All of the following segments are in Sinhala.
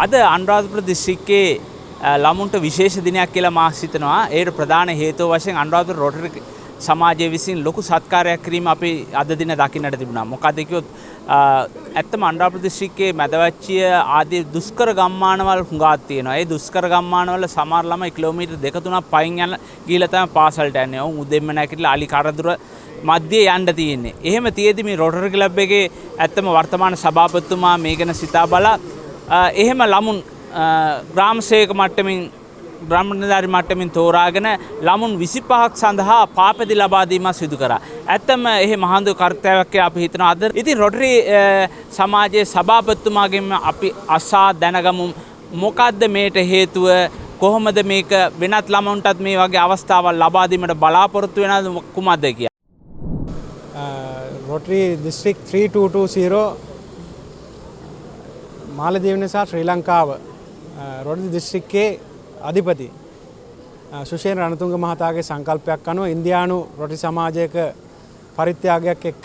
අද අනුරාධපුර දිස්ත්‍රික්කයේ ළමුන්ට විශේෂ දිනයක් කියලා මා හිතනවා. ඒකට ප්‍රධාන හේතුව වශයෙන් අනුරාධපුර රොටරි සමාජය විසින් ලොකු සත්කාරයක් කිරීම අපි අද දින දකින්නට තිබුණා. මොකද කිව්වොත් ඇත්තම අනුරාධපුර දිස්ත්‍රික්කයේ මැදවැච්චිය ආදී දුෂ්කර ගම්මානවල හුඟක් තියෙනවා. ඒ දුෂ්කර ගම්මානවල සමහර ළමයි කිලෝමීටර් 2-3ක් පයින් යන ගිහිල්ලා තමයි පාසලට යන්නේ. ඔවුන් උදෙන්ම නැගිටලා අලි කරදුර මැදේ යන්න තියෙන්නේ. එහෙම තියෙදි මේ රොටරි ක්ලබ් එකේ ඇත්තම වර්තමාන සභාපතිතුමා මේ ගැන සිතා බලා එහෙම ළමුන් ග්‍රාම සේවක මට්ටමින් බ්‍රාහ්මණධාරි මට්ටමින් තෝරාගෙන ළමුන් 25ක් සඳහා පාපැදි ලබා දීම සිදු කරා. ඇත්තම එහි මහඳු කර්තව්‍යයක් අපි හිතනවා අද. ඉතින් රොටරි සමාජයේ සභාපතිතුමාගෙන් අපි අසා දැනගමු මොකද්ද මේට හේතුව, කොහොමද මේක වෙනත් ළමුන්ටත් මේ වගේ අවස්ථාවල් ලබා දීමට බලාපොරොත්තු වෙනවද කුමක්ද කියලා. රොටරි දිස්ත්‍රික් 3220 මාලදීවන සහ ශ්‍රී ලංකාව රොටරි දිස්ත්‍රික්කයේ අධිපති සුෂේන රණතුංග මහතාගේ සංකල්පයක් අනුව ඉන්දියානු රොටරි සමාජයක පරිත්‍යාගයක් එක්ක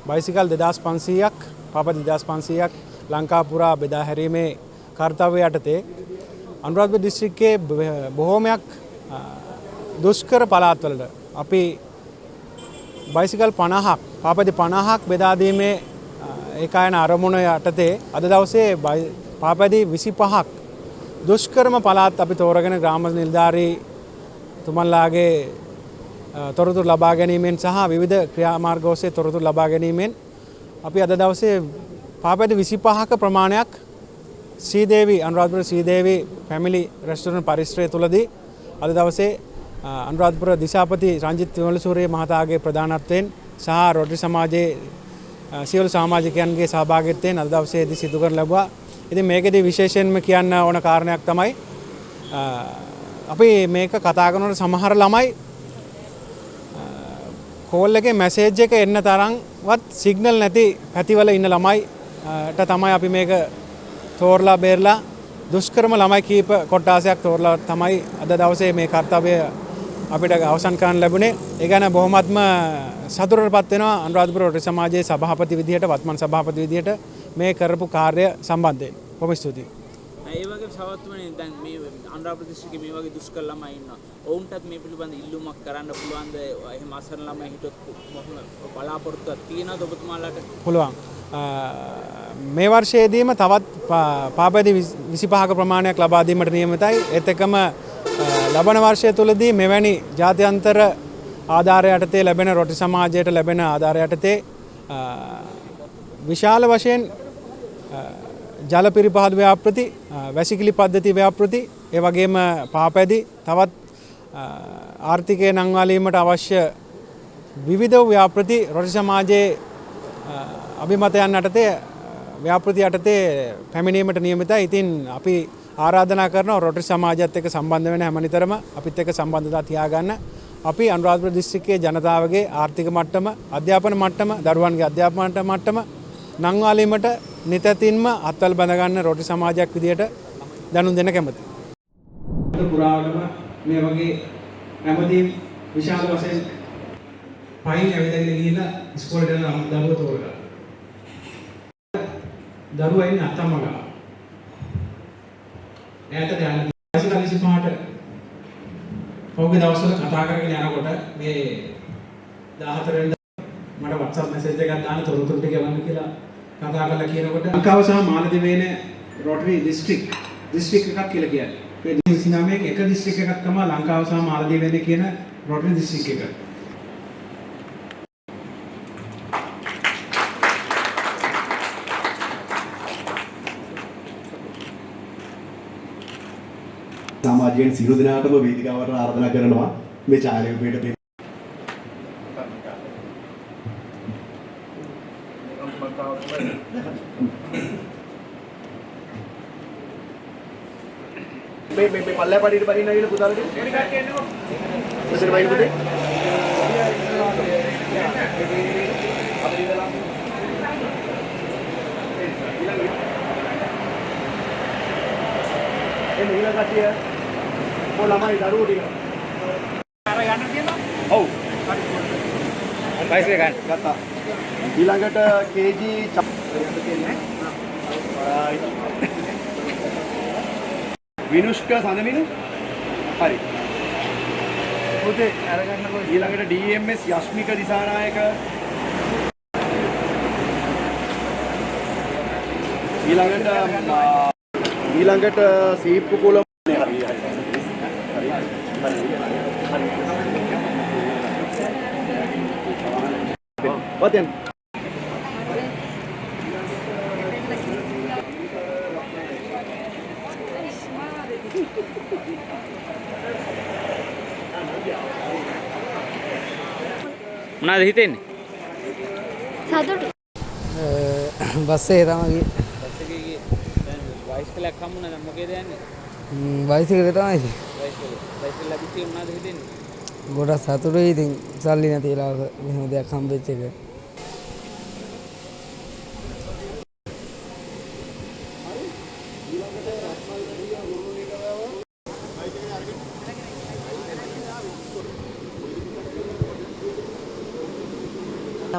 බයිසිකල් 2500ක් පාප 2500ක් ලංකා පුරා බෙදා හැරීමේ කාර්යය යටතේ අනුරාධපුර දිස්ත්‍රික්කයේ බොහෝමයක් දුෂ්කර පළාත්වලට අපි බයිසිකල් 50ක් පාපදි 50ක් බෙදා දීමේ ඒකායන අරමුණ යටතේ අද දවසේ පාපදි 25ක් දුෂ්කරම පළාත් අපි තෝරගෙන ග්‍රාම නිලධාරී තුමන්ලාගේ තොරතුරු ලබා ගැනීමෙන් සහ විවිධ ක්‍රියාමාර්ග ඔස්සේ තොරතුරු ලබා ගැනීමෙන් අපි අද දවසේ පාපදි 25ක ප්‍රමාණයක් සීදේවි අනුරාධපුර සීදේවි ෆැමිලි රෙස්ටොරන්ට් පරිසරය තුලදී අද දවසේ අනුරාධපුර දිසාපති රංජිත් විමලසූරිය මහතාගේ ප්‍රධානත්වයෙන් සහ රොටරි සමාජයේ සියලු සමාජිකයන්ගේ සහභාගීත්වයෙන් අද දවසේදී සිදු කරන ලැබුවා. ඉතින් මේකෙදී විශේෂයෙන්ම කියන්න ඕන කාරණයක් තමයි අපි මේක කතා කරනකොට සමහර ළමයි කෝල් එකේ මැසේජ් එක එන්න තරම්වත් සිග්නල් නැති පැතිවල ඉන්න ළමයිට තමයි අපි මේක තෝරලා බේරලා දුෂ්කරම ළමයි කීප කොටාසයක් තෝරලා තමයි අද දවසේ මේ කාර්යය අපිට අවසන් කරන්න ලැබුණේ. ඒ ගැන බොහොමත්ම සතුටටපත් වෙනවා අනුරාධපුර රොටරි සමාජයේ සභාපති විදියට වත්මන් සභාපති විදියට මේ කරපු කාර්ය සම්බන්ධයෙන්. බොහොම ස්තුතියි. ඒ වගේ සවත්වනේ දැන් මේ අනුරාධපුර දිස්ත්‍රික්කයේ මේ වගේ දුෂ්කර ළමයි ඉන්නවා. ඔවුන්ටත් මේ පිළිබඳ ඉල්ලුමක් කරන්න පුළුවන්ද? එහෙම අසරණ ළමයි හිටියොත් මොහොම බලාපොරොත්තුවක් තියෙනවද ඔබතුමාලාට? පුළුවන්. මේ වර්ෂයේදීම තවත් පාපැදි 25ක ප්‍රමාණයක් ලබා දීමට නියමිතයි. ඒත් එක්කම ලබන වර්ෂය තුලදී මෙවැනි ජාත්‍යන්තර ආධාරය යටතේ ලැබෙන රොටරි සමාජයට ලැබෙන ආධාරය යටතේ විශාල වශයෙන් ජල පිරිපහද ව්‍යාපෘති, වැසිකිලි පද්ධති ව්‍යාපෘති, ඒ වගේම පාපැදි තවත් ආර්ථිකය නංවාලීමට අවශ්‍ය විවිධ ව්‍යාපෘති රොටරි සමාජයේ අභිමතයන් යටතේ ව්‍යාපෘති යටතේ පැමිණීමට නියමිතයි. ඉතින් අපි ආරාධනා කරනවා රොටරි සමාජයත් එක්ක සම්බන්ධ වෙන හැමනිතරම අපිත් එක්ක සම්බන්ධතා තියාගන්න. අපි අනුරාධපුර දිස්ත්‍රික්කයේ ජනතාවගේ ආර්ථික මට්ටම, අධ්‍යාපන මට්ටම, දරුවන්ගේ අධ්‍යාපන මට්ටම නංවාලීමට නිතැතින්ම අත්වල බඳ ගන්න රොටරි සමාජයක් විදියට දැනුම් දෙන්න කැමතියි. පුරාවටම මේ වගේ හැමදේම විශාල වශයෙන් පයින් ඇවිදගෙන ගිහිල්ලා ඉස්කෝලේට යන දරුවෝ තෝරගන්න. දරුවා ඉන්නේ අත්තම්මා ගාව. ඈතට යන 25ට පොගේ දවස්වල කතා කරගෙන යනකොට මේ 14 වෙනිදා මට WhatsApp message එකක් දාන්න තොරතුරු ටික ගන්න කියලා කතා කරලා කියනකොට ලංකාව සහ මාලදිවයින රොටරි දිස්ත්‍රික් එකක් කියලා කියන්නේ. මේ 29 එක දිස්ත්‍රික් එකක් තමයි ලංකාව සහ මාලදිවයින කියන රොටරි දිස්ත්‍රික් එක. සමාජයෙන් සියලු දෙනාටම වේදිකාවට ආරාධනා කරනවා මේ ඡායාරූපයට මේ පල්ලේ පඩියට බහින්න කියලා පුතාලට එන්න ගන්න මෙතන බයි පුතේ අපි ඉඳලා එන්න ඊළඟ කටිය ළමයි දරුවෝ ටික අර යන්න කියනවා. ඔව්. පයිසේ ගන්න. ගත්තා. ඊළඟට KG යන්න තියෙන්නේ. විනුෂ්ක සඳමිනු හරි පුතේ අරගන්නකො ඊළඟට DMS යශ්මික දිසානායක ඊළඟට සීප්පු කුලම් හරි වතෙන් මොනවද හිතෙන්නේ? සතුටු. බස්සේ තමයි බස් එකේ ගියේ. දැන් බයිසිකලයක් හම්බුණා නම් මොකේද යන්නේ? බයිසිකලේ තමයි. බයිසිකල් ලැබිච්ච එක මොනවද හිතෙන්නේ? ගොඩක් සතුටුයි. ඉතින් සල්ලි නැති වෙලාවක මෙහෙම දෙයක් හම්බෙච්ච එක.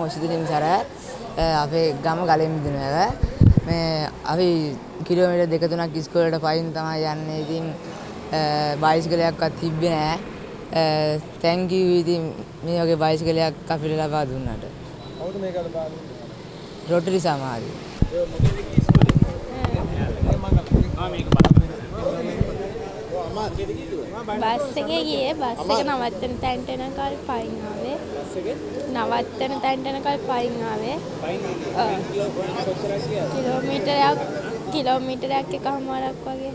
මොසිදින් සර අපේ ගම ගලෙන් මිදුණා. මේ අපි කිලෝමීටර් 2-3ක් ඉස්කෝලේට පයින් තමයි යන්නේ. ඉතින් බයිසිකලයක්වත් තිබ්බේ නැහැ. thank you ඉතින් මේ වගේ බයිසිකලයක් අපිට ලබා දුන්නාට. කවුද මේක ලබා දුන්නේ? රොටරි සමාජය. ඒ මොකද ඉස්කෝලේ? මේක බස් එකේ ගියේ බස් එක නවත්තන තැනට එනකල් පයින් ආවේ. බස් එකේ නවත්තන තැනට එනකල් පයින් ආවේ. පයින් කිලෝමීටරයක් එකමාරක් වගේ.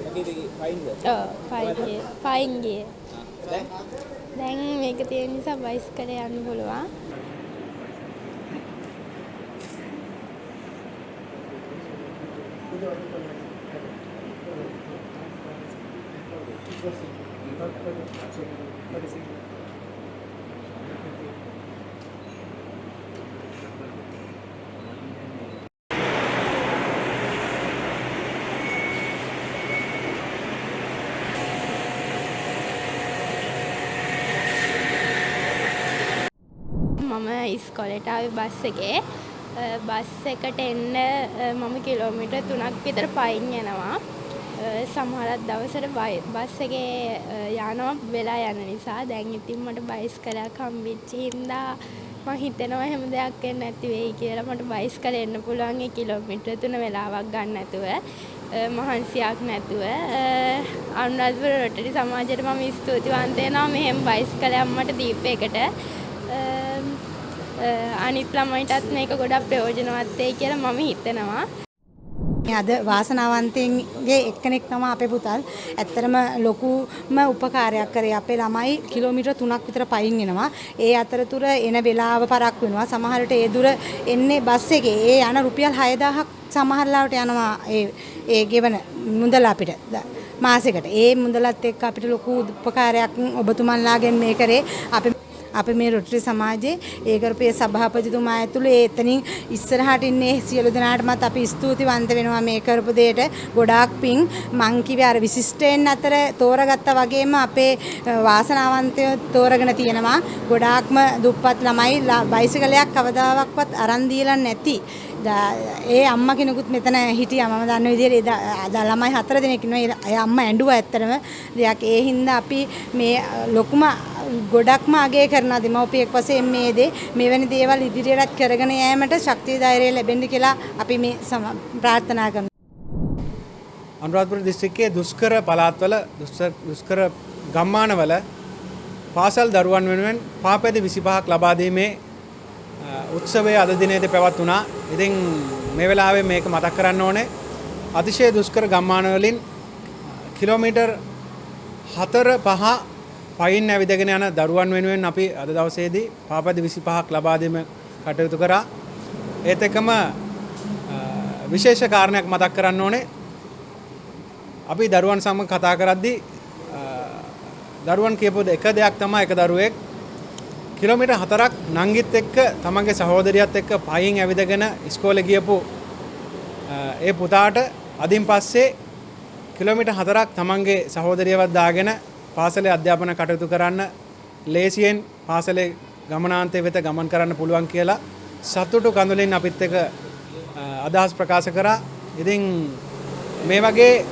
මොකේද පයින්ද? පයින් ගියේ. දැන් මේක තියෙන නිසා බයිසිකලේ යන්න පුළුවන්. මම ඉස්කෝලේට ආවේ බස් එකේ. බස් එකට එන්න මම කිලෝමීටර් 3ක් විතර පයින් යනවා. සමහරක් දවසට බස් එකේ යනවා වෙලා යන නිසා දැන් ඉතින් මට බයිසිකලයක් හම්බෙච්ච හින්දා මම හිතනවා එහෙම දෙයක් වෙන්නේ නැති වෙයි කියලා. මට බයිසිකලෙ එන්න පුළුවන් ඒ කිලෝමීටර් 3 වෙලාවක් ගන්න නැතුව මහන්සියක් නැතුව. අනුරාධපුර රොටරි සමාජයට මම ස්තුතිවන්ත වෙනවා මෙහෙම බයිසිකලයක් මට දීපේකට. අනිත් ළමයිටත් මේක ගොඩක් ප්‍රයෝජනවත් වෙයි කියලා මම හිතනවා. අද වාසනාවන්තයන්ගේ එක්කෙනෙක් තමයි අපේ පුතල්. ඇත්තටම ලොකුම උපකාරයක් කරේ. අපේ ළමයි කිලෝමීටර් 3ක් විතර පයින් එනවා. ඒ අතරතුර එන වෙලාව පරක් වෙනවා. සමහර විට ඒ දුර එන්නේ බස් එකේ. ඒ යන රුපියල් 6000ක් සමහර ලාවට යනවා ඒ ගෙවන මුදල අපිට. මාසෙකට. ඒ මුදලත් එක්ක අපිට ලොකු උපකාරයක් ඔබතුමන්ලාගෙන් මේ කරේ. අපි මේ රොටරි සමාජයේ ඒ කරපේ සභාපතිතුමා ඇතුළු ඒ එතනින් ඉස්සරහට ඉන්නේ සියලු දෙනාටමත් අපි ස්තුතිවන්ත වෙනවා මේ කරපු දෙයට. ගොඩාක් පිං මං කිව්වේ අර විශිෂ්ටයෙන් අතර තෝරගත්තා වගේම අපේ වාසනාවන්තයෝ තෝරගෙන තියෙනවා. ගොඩාක්ම දුප්පත් ළමයි බයිසිකලයක් කවදාවත් අරන් දීලා නැති ඒ අම්මා කෙනෙකුත් මෙතන හිටියා. මම දන්න විදිහට ළමයි 4 දෙනෙක් ඉන්නවා. ඒ අම්මා ඇඬුවා ඇත්තටම දෙයක්. ඒ හින්දා අපි මේ ලොකුම ගොඩක්ම අගය කරන දෙමව්පියෙක් වශයෙන් මේ දේ මෙවැනි දේවල් ඉදිරියට කරගෙන යෑමට ශක්තිය ධෛර්යය ලැබෙන්න කියලා අපි මේ ප්‍රාර්ථනා කරනවා. අනුරාධපුර දිස්ත්‍රික්කයේ දුෂ්කර පළාත්වල දුෂ්කර ගම්මානවල පාසල් දරුවන් වෙනුවෙන් පාපැදි 25ක් ලබා දීමේ උත්සවය අද දිනේදී පැවැත්වුණා. ඉතින් මේ වෙලාවේ මේක මතක් කරන්න ඕනේ. අතිශය දුෂ්කර ගම්මාන වලින් කිලෝමීටර් 4-5 පයින් ඇවිදගෙන යන දරුවන් වෙනුවෙන් අපි අද දවසේදී පාපැදි 25ක් ලබා දීම කටයුතු කරා. ඒත් එක්කම විශේෂ කාරණයක් මතක් කරන්න ඕනේ. අපි දරුවන් සමග කතා කරද්දී දරුවන් කියපු එක දෙයක් තමයි එක දරුවෙක් කිලෝමීටර් 4ක් නංගිත් එක්ක තමන්ගේ සහෝදරියත් එක්ක පයින් ඇවිදගෙන ඉස්කෝලේ ගියපු ඒ පුතාට අදින් පස්සේ කිලෝමීටර් 4ක් තමන්ගේ සහෝදරියවත් දාගෙන පාසලේ අධ්‍යාපන කටයුතු කරන්න ලේසියෙන් පාසලේ ගමනාන්තය වෙත ගමන් කරන්න පුළුවන් කියලා සතුටු කඳුලින් අපිත් එක්ක අදහස් ප්‍රකාශ කරා. ඉතින් මේ වගේ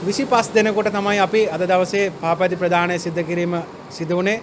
25 දෙනෙකුට තමයි අපි අද දවසේ පාපැති ප්‍රදානය සිද්ධ කිරීම සිදු වුණේ.